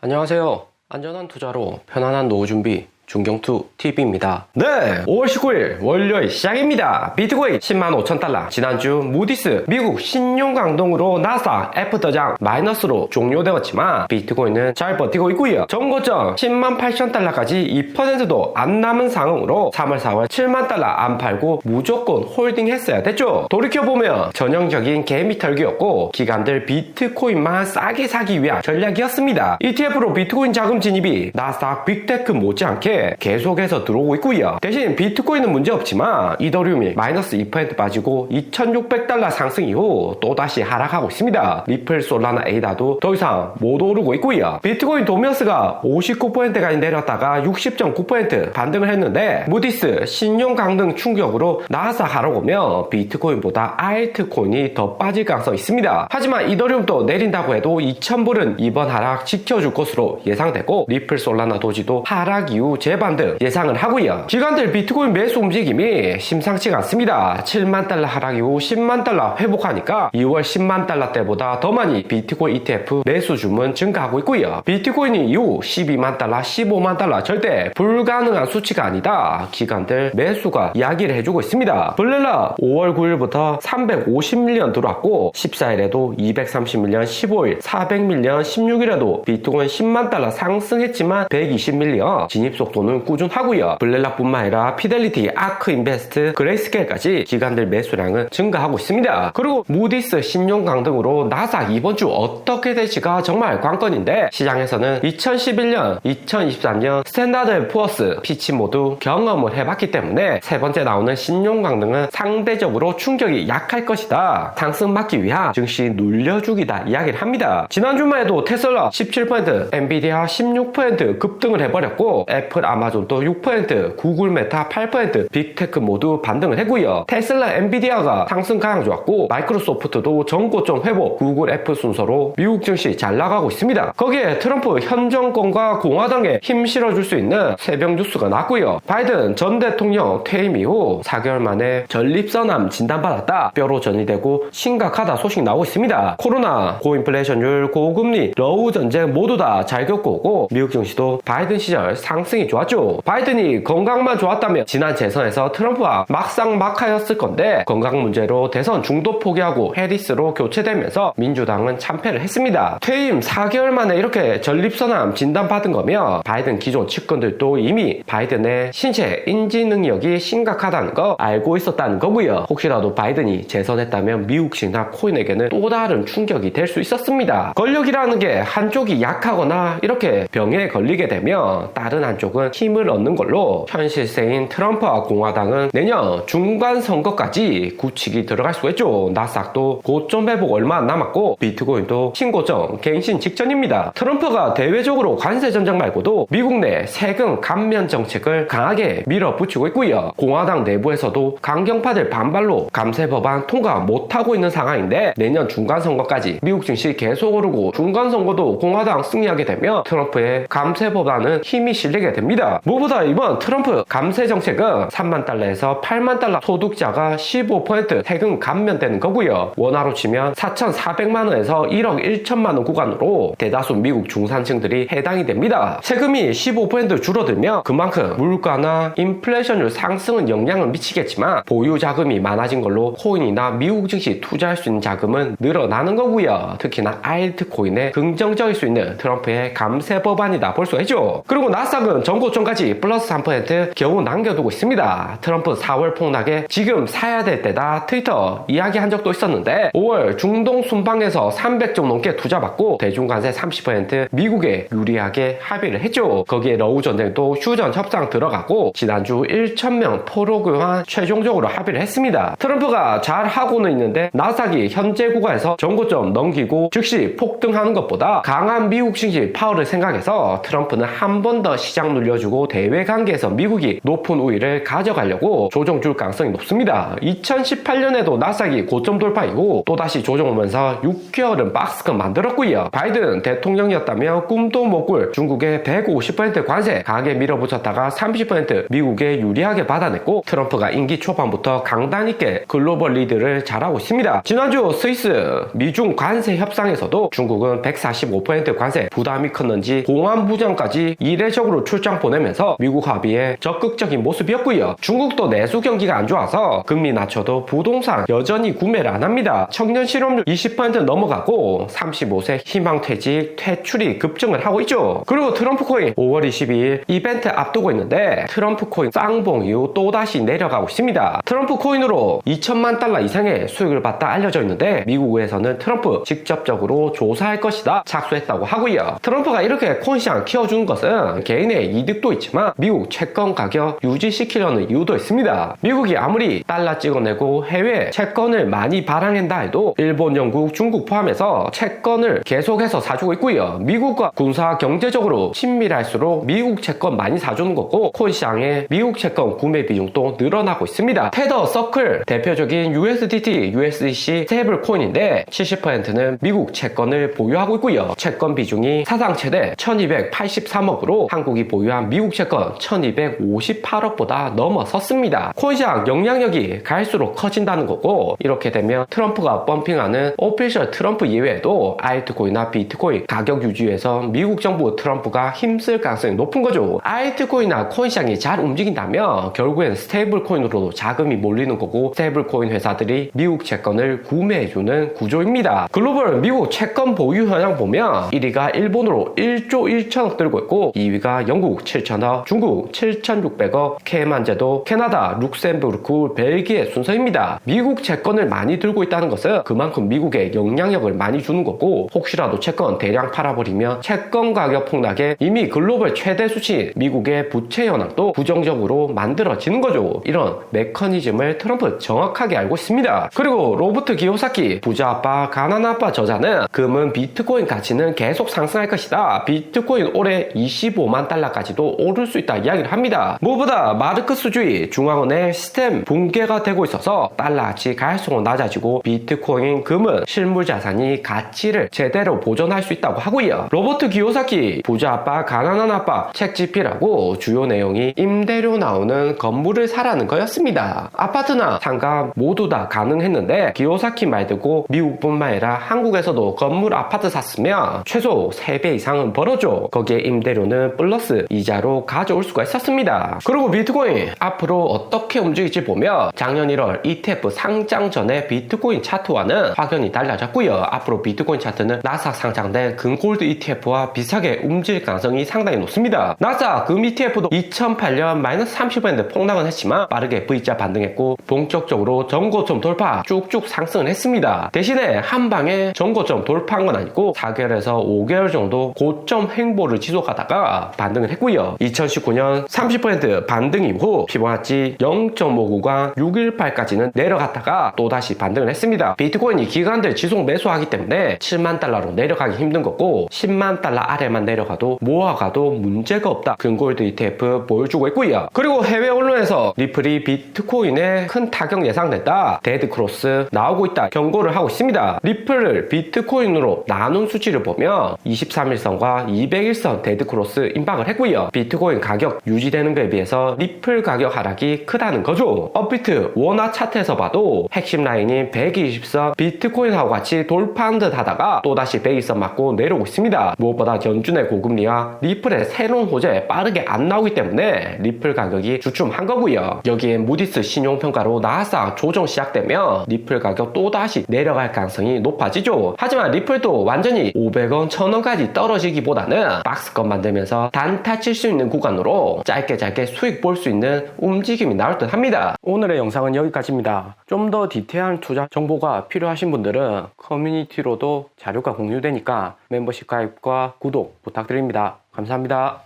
안녕하세요. 안전한 투자로 편안한 노후 준비 중경투TV입니다. 네, 5월 19일 월요일 시작입니다. 비트코인 10만 5천 달러. 지난주 무디스 미국 신용 강동으로 나스닥 F더장 마이너스로 종료되었지만 비트코인은 잘 버티고 있고요. 전고점 10만 8천 달러까지 2%도 안 남은 상황으로 3월 4월 7만 달러 안 팔고 무조건 홀딩 했어야 됐죠. 돌이켜보면 전형적인 개미 털기였고 기관들 비트코인만 싸게 사기 위한 전략이었습니다. ETF로 비트코인 자금 진입이 나스닥 빅테크 못지않게 계속해서 들어오고 있고요. 대신 비트코인은 문제없지만 이더리움이 마이너스 2% 빠지고 2600달러 상승 이후 또다시 하락하고 있습니다. 리플, 솔라나, 에이다도 더 이상 못 오르고 있고요. 비트코인 도미어스가 59%까지 내렸다가 60.9% 반등을 했는데 무디스 신용 강등 충격으로 나스닥 하락오면 비트코인보다 알트코인이 더 빠질 가능성이 있습니다. 하지만 이더리움도 내린다고 해도 2000불은 이번 하락 지켜줄 것으로 예상되고 리플, 솔라나, 도지도 하락 이후 재반등 예상을 하고요. 기관들 비트코인 매수 움직임이 심상치가 않습니다. 7만 달러 하락 이후 10만 달러 회복하니까 2월 10만 달러 때보다 더 많이 비트코인 ETF 매수 주문 증가하고 있고요. 비트코인이 이후 12만 달러, 15만 달러 절대 불가능한 수치가 아니다. 기관들 매수가 이야기를 해주고 있습니다. 블렐라 5월 9일부터 350밀리언 들어왔고 14일에도 230밀리언, 15일 400밀리언, 16일에도 비트코인 10만 달러 상승했지만 120밀리언 진입 속도는 꾸준하고요. 블렐라뿐만 아니라 피델리티, 아크 인베스트, 그레이스케일까지 기관들 매수량은 증가하고 있습니다. 그리고 무디스 신용 강등으로 나스닥 이번 주 어떻게 될지가 정말 관건인데 시장에서는 2011년, 2023년 스탠다드 푸어스, 피치 모두 경험을 해봤기 때문에 세 번째 나오는 신용 강등은 상대적으로 충격이 약할 것이다. 상승 막기 위한 증시 눌려주기다 이야기를 합니다. 지난 주만 해도 테슬라 17%, 엔비디아 16% 급등을 해버렸고 애플, 아마존도 6%, 구글, 메타 8%, 빅테크 모두 반등을 했고요. 테슬라, 엔비디아가 상승 가장 좋았고 마이크로소프트도 전고점 회복, 구글, 애플 순서로 미국 증시 잘 나가고 있습니다. 거기에 트럼프 현 정권과 공화당에 힘 실어줄 수 있는 새벽 뉴스가 났고요. 바이든 전 대통령 퇴임 이후 4개월 만에 전립선암 진단받았다. 뼈로 전이되고 심각하다 소식 나오고 있습니다. 코로나, 고인플레이션율, 고금리, 러우 전쟁 모두 다 잘 겪고 오고 미국 증시도 바이든 시절 상승이 좋았죠. 바이든이 건강만 좋았다면 지난 재선에서 트럼프와 막상막하였을 건데 건강 문제로 대선 중도 포기하고 해리스로 교체되면서 민주당은 참패를 했습니다. 퇴임 4개월 만에 이렇게 전립선암 진단받은 거면 바이든 기존 측근들도 이미 바이든의 신체 인지 능력이 심각하다는 거 알고 있었다는 거고요. 혹시라도 바이든이 재선했다면 미국 시나 코인에게는 또 다른 충격이 될 수 있었습니다. 권력이라는 게 한쪽이 약하거나 이렇게 병에 걸리게 되면 다른 한쪽은 힘을 얻는 걸로 현실세인 트럼프와 공화당은 내년 중간 선거까지 굳히기 들어갈 수가 있죠. 나스닥도 고점 회복 얼마 안 남았고 비트코인도 신고점 갱신 직전입니다. 트럼프가 대외적으로 관세 전쟁 말고도 미국 내 세금 감면 정책을 강하게 밀어붙이고 있고요. 공화당 내부에서도 강경파들 반발로 감세 법안 통과 못하고 있는 상황인데 내년 중간 선거까지 미국 증시 계속 오르고 중간 선거도 공화당 승리하게 되면 트럼프의 감세 법안은 힘이 실리게 됩니다. 무엇보다 이번 트럼프 감세 정책은 3만 달러에서 8만 달러 소득자가 15% 세금 감면되는 거고요. 원화로 치면 4,400만원에서 1억 1천만원 구간으로 대다수 미국 중산층들이 해당이 됩니다. 세금이 15% 줄어들면 그만큼 물가나 인플레이션율 상승은 영향을 미치겠지만 보유 자금이 많아진 걸로 코인이나 미국 증시 투자할 수 있는 자금은 늘어나는 거고요. 특히나 알트코인에 긍정적일 수 있는 트럼프의 감세 법안이다 볼 수가 있죠. 그리고 나스닥은 전고점까지 플러스 3% 겨우 남겨두고 있습니다. 트럼프 4월 폭락에 지금 사야 될 때다 트위터 이야기한 적도 있었는데 5월 중동 순방에서 300조 넘게 투자받고 대중관세 30% 미국에 유리하게 합의를 했죠. 거기에 러우 전쟁도 휴전 협상 들어가고 지난주 1,000명 포로 교환 최종적으로 합의를 했습니다. 트럼프가 잘 하고는 있는데 나스닥이 현재 구간에서 전고점 넘기고 즉시 폭등하는 것보다 강한 미국 증시 파워를 생각해서 트럼프는 한 번 더 시장 눌리 올려주고 대외 관계에서 미국이 높은 우위를 가져가려고 조정 줄 가능성이 높습니다. 2018년에도 나스닥이 고점 돌파이고 또다시 조정 오면서 6개월은 박스권 만들었고요. 바이든 대통령이었다면 꿈도 못 꿀 중국의 150% 관세 강하게 밀어붙였다가 30% 미국에 유리하게 받아냈고 트럼프가 임기 초반부터 강단 있게 글로벌 리드를 잘하고 있습니다. 지난주 스위스 미중 관세 협상에서도 중국은 145% 관세 부담이 컸는지 공안 부장까지 이례적으로 출장 보내면서 미국 합의에 적극적인 모습이었고요. 중국도 내수 경기가 안 좋아서 금리 낮춰도 부동산 여전히 구매를 안 합니다. 청년 실업률 20% 넘어가고 35세 희망퇴직 퇴출이 급증을 하고 있죠. 그리고 트럼프 코인 5월 22일 이벤트 앞두고 있는데 트럼프 코인 쌍봉 이후 또다시 내려가고 있습니다. 트럼프 코인으로 2천만 달러 이상의 수익을 봤다 알려져 있는데 미국에서는 트럼프 직접적으로 조사할 것이다 착수했다고 하고요. 트럼프가 이렇게 코인 시장 키워주는 것은 개인의 이득도 있지만 미국 채권 가격 유지시키려는 이유도 있습니다. 미국이 아무리 달러 찍어내고 해외 채권을 많이 발행한다 해도 일본, 영국, 중국 포함해서 채권을 계속해서 사주고 있고요. 미국과 군사 경제적으로 친밀할수록 미국 채권 많이 사주는 거고 코인 시장에 미국 채권 구매 비중도 늘어나고 있습니다. 테더 서클 대표적인 USDT, USDC 스테이블 코인인데 70%는 미국 채권을 보유하고 있고요. 채권 비중이 사상 최대 1283억으로 한국이 보유한 미국 채권 1258억보다 넘어섰습니다. 코인 시장 영향력이 갈수록 커진다는 거고 이렇게 되면 트럼프가 펌핑하는 오피셜 트럼프 이외에도 알트코인이나 비트코인 가격 유지에서 미국 정부 트럼프가 힘쓸 가능성이 높은 거죠. 알트코인이나 코인 시장이 잘 움직인다면 결국엔 스테이블 코인으로도 자금이 몰리는 거고 스테이블 코인 회사들이 미국 채권을 구매해주는 구조입니다. 글로벌 미국 채권 보유 현황 보면 1위가 일본으로 1조 1천억 들고 있고 2위가 영국 7천억, 중국 7,600억, 케만제도, 캐나다, 룩셈부르크, 벨기에 순서입니다. 미국 채권을 많이 들고 있다는 것은 그만큼 미국에 영향력을 많이 주는 거고 혹시라도 채권 대량 팔아버리면 채권 가격 폭락에 이미 글로벌 최대 수치 미국의 부채 현황도 부정적으로 만들어지는 거죠. 이런 메커니즘을 트럼프 정확하게 알고 있습니다. 그리고 로버트 기요사키 부자 아빠 가난한 아빠 저자는 금은 비트코인 가치는 계속 상승할 것이다. 비트코인 올해 25만 달러까지도 오를 수 있다 이야기를 합니다. 무엇보다 마르크스주의 중앙은행 시스템 붕괴가 되고 있어서 달러 가치 갈수록 낮아지고 비트코인 금은 실물 자산이 가치를 제대로 보존할 수 있다고 하고요. 로버트 기요사키 부자 아빠 가난한 아빠 책 집필하고 주요 내용이 임대료 나오는 건물을 사라는 거였습니다. 아파트나 상가 모두 다 가능했는데 기요사키 말 듣고 미국뿐만 아니라 한국에서도 건물 아파트 샀으면 최소 3배 이상은 벌어줘. 거기에 임대료는 플러스 이자로 가져올 수가 있었습니다. 그리고 비트코인 앞으로 어떻게 움직일지 보면 작년 1월 ETF 상장 전에 비트코인 차트와는 확연히 달라졌고요. 앞으로 비트코인 차트는 나스닥 상장된 금골드 ETF와 비슷하게 움직일 가능성이 상당히 높습니다. 나스닥 금 ETF도 2008년 마이너스 30% 폭락은 했지만 빠르게 V자 반등했고 본격적으로 전고점 돌파 쭉쭉 상승을 했습니다. 대신에 한방에 전고점 돌파한 건 아니고 4개월에서 5개월 정도 고점 횡보를 지속하다가 반등을 했고요. 2019년 30% 반등 이후 피보나치 0.5 구간 618까지는 내려갔다가 또다시 반등을 했습니다. 비트코인이 기관들 지속 매수하기 때문에 7만 달러로 내려가기 힘든 거고 10만 달러 아래만 내려가도 모아가도 문제가 없다. 금골드 ETF 보여주고 있고요. 그리고 해외 언론에서 리플이 비트코인에 큰 타격 예상된다. 데드크로스 나오고 있다. 경고를 하고 있습니다. 리플을 비트코인으로 나눈 수치를 보면 23일선과 200일선 데드크로스 임박을 했고요. 비트코인 가격 유지되는 것에 비해서 리플 가격 하락이 크다는 거죠. 업비트 원화 차트에서 봐도 핵심 라인인 120선 비트코인하고 같이 돌파한 듯 하다가 또다시 120선 맞고 내려오고 있습니다. 무엇보다 연준의 고금리와 리플의 새로운 호재 빠르게 안 나오기 때문에 리플 가격이 주춤한 거고요. 여기에 무디스 신용평가로 나스닥 조정 시작되면 리플 가격 또다시 내려갈 가능성이 높아지죠. 하지만 리플도 완전히 500원, 1000원까지 떨어지기보다는 박스권 만들면서 단타 칠 수 있는 구간으로 짧게 수익 볼 수 있는 움직임이 나올 듯 합니다. 오늘의 영상은 여기까지입니다. 좀 더 디테일한 투자 정보가 필요하신 분들은 커뮤니티로도 자료가 공유되니까 멤버십 가입과 구독 부탁드립니다. 감사합니다.